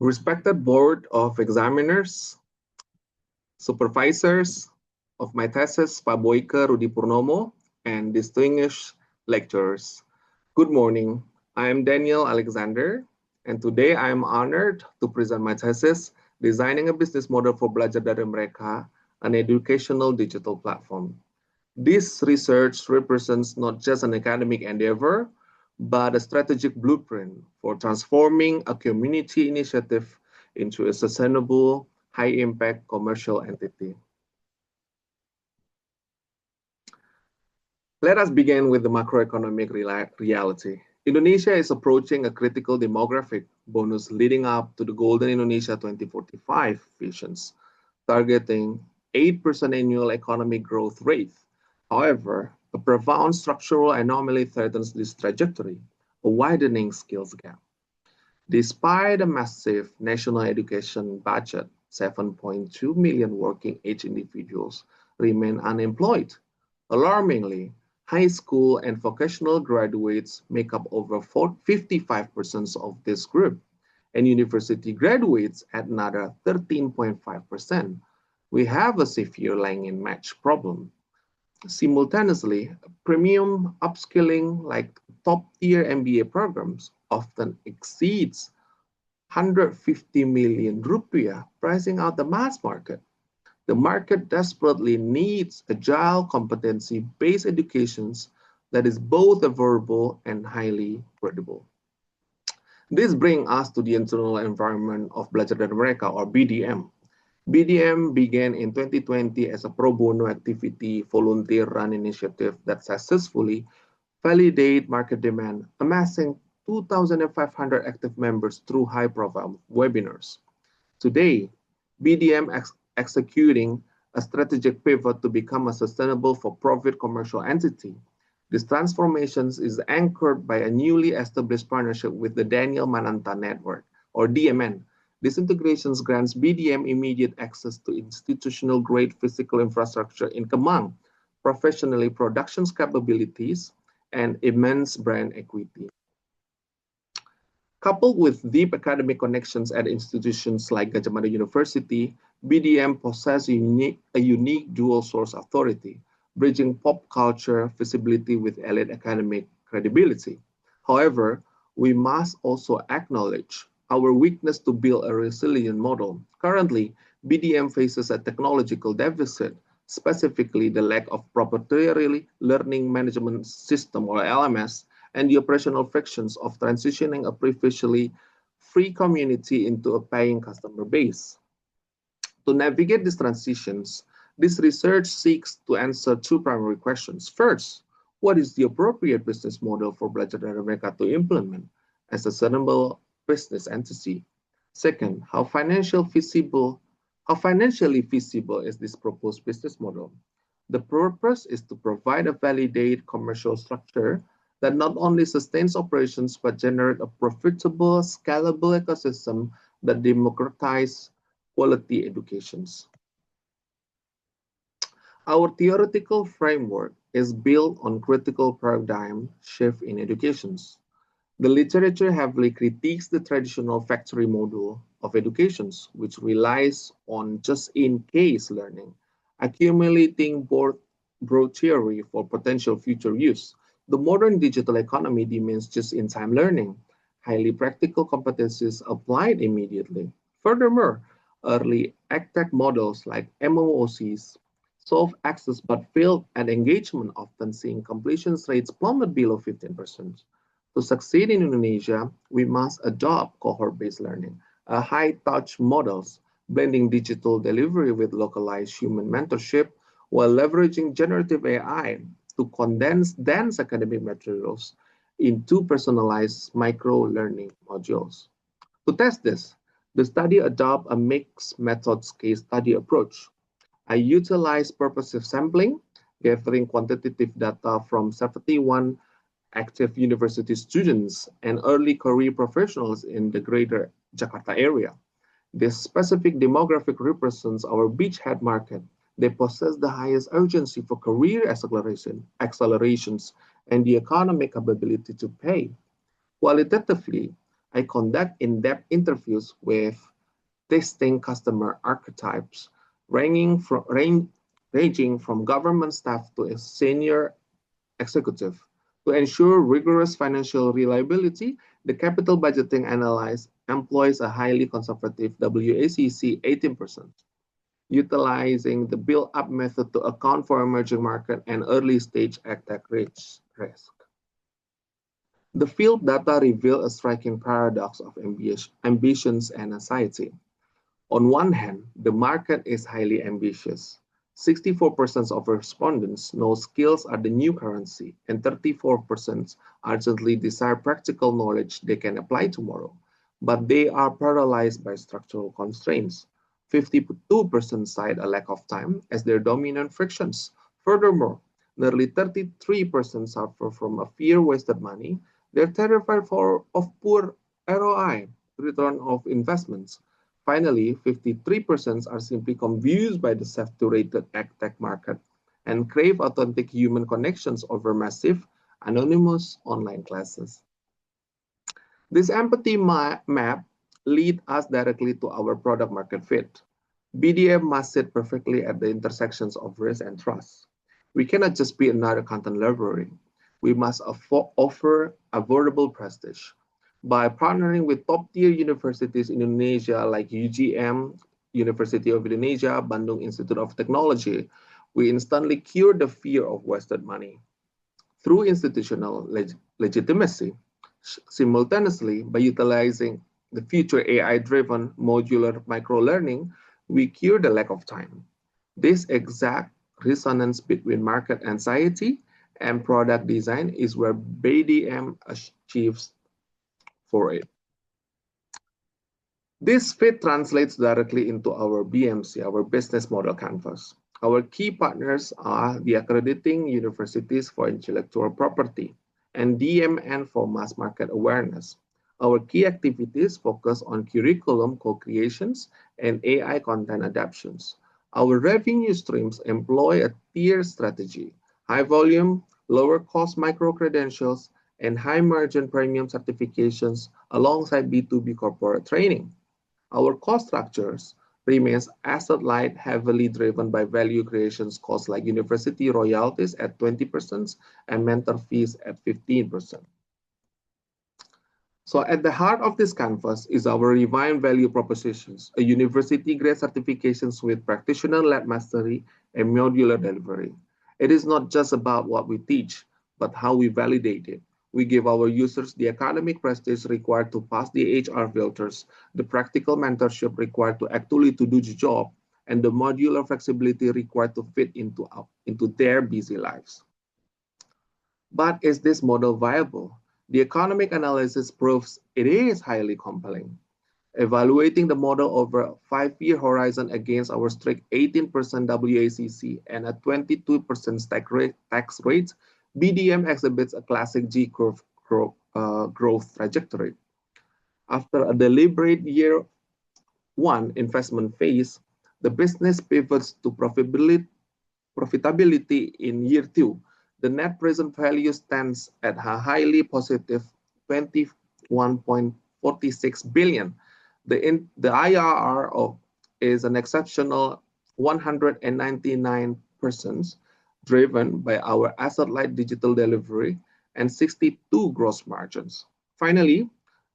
Respected Board of Examiners, Supervisors of my thesis, Pak Boyke Rudi Purnomo, and distinguished lecturers. Good morning. I am Daniel Alexander, and today I am honored to present my thesis, Designing a Business Model for Belajar Dari Mereka, an educational digital platform. This research represents not just an academic endeavor, but a strategic blueprint for transforming a community initiative into a sustainable, high-impact commercial entity. Let us begin with the macroeconomic reality. Indonesia is approaching a critical demographic bonus leading up to the Golden Indonesia 2045 visions, targeting 8% annual economic growth rate. However, a profound structural anomaly threatens this trajectory, a widening skills gap. Despite a massive national education budget, 7.2 million working-age individuals remain unemployed. Alarmingly, high school and vocational graduates make up over 55% of this group, and university graduates at another 13.5%. We have a severe language match problem. Simultaneously, premium upskilling like top-tier MBA programs often exceeds 150 million rupiah, pricing out the mass market. The market desperately needs agile, competency-based educations that is both affordable and highly credible. This brings us to the internal environment of Belajar Dari Mereka, or BDM. BDM began in 2020 as a pro bono activity volunteer-run initiative that successfully validated market demand, amassing 2,500 active members through high-profile webinars. Today, BDM executing a strategic pivot to become a sustainable for-profit commercial entity. This transformation is anchored by a newly established partnership with the Daniel Mananta Network, or DMN. This integration grants BDM immediate access to institutional-grade physical infrastructure in Kemang, professionally production capabilities, and immense brand equity. Coupled with deep academic connections at institutions like Gadjah Mada University, BDM possesses a unique dual source authority, bridging pop culture visibility with elite academic credibility. However, we must also acknowledge our weakness to build a resilient model. Currently, BDM faces a technological deficit, specifically the lack of proprietary learning management system, or LMS, and the operational frictions of transitioning a previously free community into a paying customer base. To navigate these transitions, this research seeks to answer two primary questions. First, what is the appropriate business model for Belajar Dari Mereka to implement as a sustainable business entity? Second, how financially feasible is this proposed business model? The purpose is to provide a validated commercial structure that not only sustains operations but generate a profitable, scalable ecosystem that democratizes quality educations. Our theoretical framework is built on critical paradigm shift in educations. The literature heavily critiques the traditional factory model of educations, which relies on just-in-case learning, accumulating broad theory for potential future use. The modern digital economy demands just-in-time learning, highly practical competencies applied immediately. Furthermore, early EdTech models like MOOCs solve access but fail at engagement, often seeing completion rates plummet below 15%. To succeed in Indonesia, we must adopt cohort-based learning, a high-touch models, blending digital delivery with localized human mentorship while leveraging generative AI to condense dense academic materials into personalized micro-learning modules. To test this, the study adopts a mixed methods case study approach. I utilize purposive sampling, gathering quantitative data from 71 active university students and early career professionals in the greater Jakarta area. This specific demographic represents our beachhead market. They possess the highest urgency for career accelerations and the economic capability to pay. Qualitatively, I conduct in-depth interviews with testing customer archetypes, ranging from government staff to a senior executive. To ensure rigorous financial reliability, the capital budgeting analysis employs a highly conservative WACC 18%, utilizing the build-up method to account for emerging market and early-stage agtech risk. The field data reveal a striking paradox of ambitions and anxiety. On one hand, the market is highly ambitious. 64% of respondents know skills are the new currency, and 34% urgently desire practical knowledge they can apply tomorrow. But they are paralyzed by structural constraints. 52% cite a lack of time as their dominant frictions. Furthermore, nearly 33% suffer from a fear wasted money. They're terrified of poor ROI, return of investments. Finally, 53% are simply confused by the saturated tech market and crave authentic human connections over massive, anonymous online classes. This empathy map leads us directly to our product market fit. BDM must sit perfectly at the intersections of risk and trust. We cannot just be another content library. We must offer affordable prestige. By partnering with top-tier universities in Indonesia like UGM, University of Indonesia, Bandung Institute of Technology, we instantly cure the fear of wasted money. Through institutional legitimacy, simultaneously by utilizing the future AI-driven modular microlearning, we cure the lack of time. This exact resonance between market anxiety and product design is where BDM achieves for it. This fit translates directly into our BMC, our business model canvas. Our key partners are the accrediting universities for intellectual property and DMN for mass market awareness. Our key activities focus on curriculum co-creations and AI content adaptations. Our revenue streams employ a tier strategy, high volume, lower cost micro-credentials, and high margin premium certifications alongside B2B corporate training. Our cost structures remains asset-light, heavily driven by value creation costs like university royalties at 20% and mentor fees at 15%. So at the heart of this canvas is our refined value propositions, a university-grade certifications with practitioner-led mastery and modular delivery. It is not just about what we teach, but how we validate it. We give our users the academic prestige required to pass the HR filters, the practical mentorship required to actually do the job, and the modular flexibility required to fit into their busy lives. But is this model viable? The economic analysis proves it is highly compelling. Evaluating the model over a 5-year horizon against our strict 18% WACC and a 22% tax rate, BDM exhibits a classic G-curve growth trajectory. After a deliberate year 1 investment phase, the business pivots to profitability in year 2. The net present value stands at a highly positive 21.46 billion. The IRR is an exceptional 199%, driven by our asset-light digital delivery and 62 gross margins. Finally,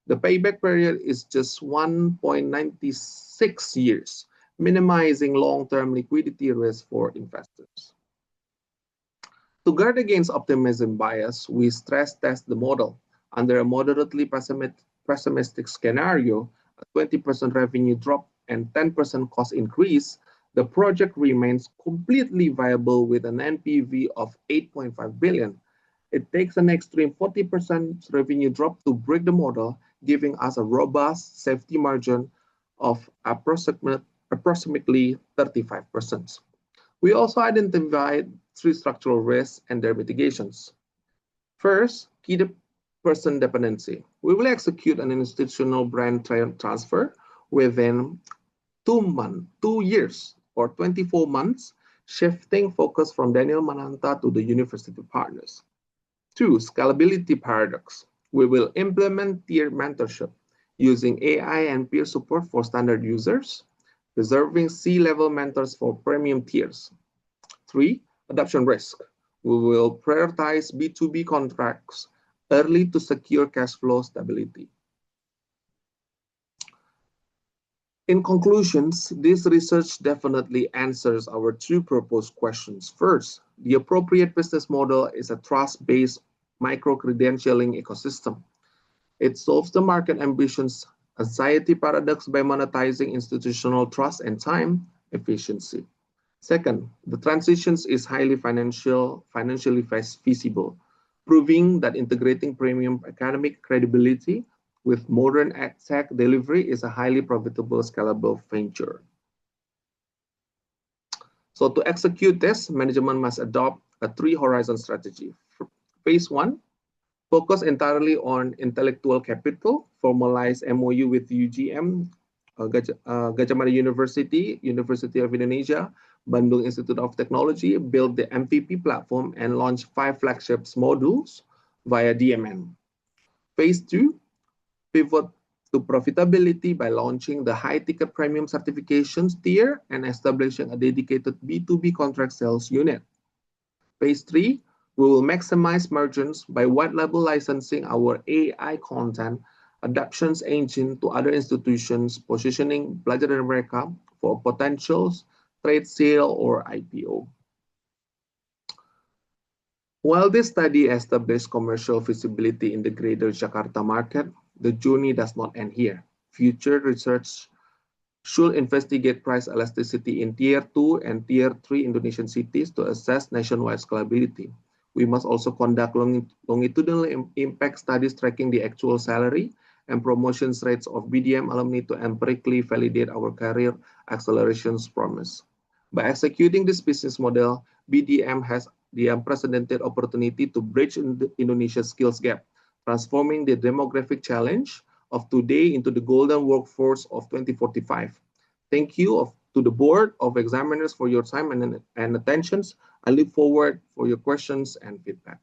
the payback period is just 1.96 years, minimizing long-term liquidity risk for investors. To guard against optimism bias, we stress test the model. Under a moderately pessimistic scenario, a 20% revenue drop and 10% cost increase, the project remains completely viable with an NPV of 8.5 billion. It takes an extreme 40% revenue drop to break the model, giving us a robust safety margin of approximately 35%. We also identified 3 structural risks and their mitigations. First, key person dependency. We will execute an institutional brand transfer within 2 years or 24 months, shifting focus from Daniel Mananta to the university partners. 2, scalability paradox. We will implement tier mentorship, using AI and peer support for standard users, reserving C-level mentors for premium tiers. 3. Adoption risk. We will prioritize B2B contracts early to secure cash flow stability. In conclusions, this research definitely answers our two proposed questions. First, the appropriate business model is a trust-based micro-credentialing ecosystem. It solves the market ambitions anxiety paradox by monetizing institutional trust and time efficiency. Second, the transitions is highly financially feasible, proving that integrating premium academic credibility with modern tech delivery is a highly profitable, scalable venture. So to execute this, management must adopt a three-horizon strategy. Phase 1, focus entirely on intellectual capital, formalize MOU with UGM, Gajah Mada University, University of Indonesia, Bandung Institute of Technology, build the MVP platform and launch 5 flagships modules via DMN. Phase 2, pivot to profitability by launching the high-ticket premium certifications tier and establishing a dedicated B2B contract sales unit. Phase 3, we will maximize margins by white-label licensing our AI content adoptions engine to other institutions, positioning Belajar dari Mereka for potential trade sale or IPO. While this study established commercial feasibility in the greater Jakarta market, the journey does not end here. Future research should investigate price elasticity in Tier 2 and Tier 3 Indonesian cities to assess nationwide scalability. We must also conduct longitudinal impact studies tracking the actual salary and promotions rates of BDM alumni to empirically validate our career accelerations promise. By executing this business model, BDM has the unprecedented opportunity to bridge Indonesia's skills gap, transforming the demographic challenge of today into the golden workforce of 2045. Thank you to the Board of Examiners for your time and attention. I look forward for your questions and feedback.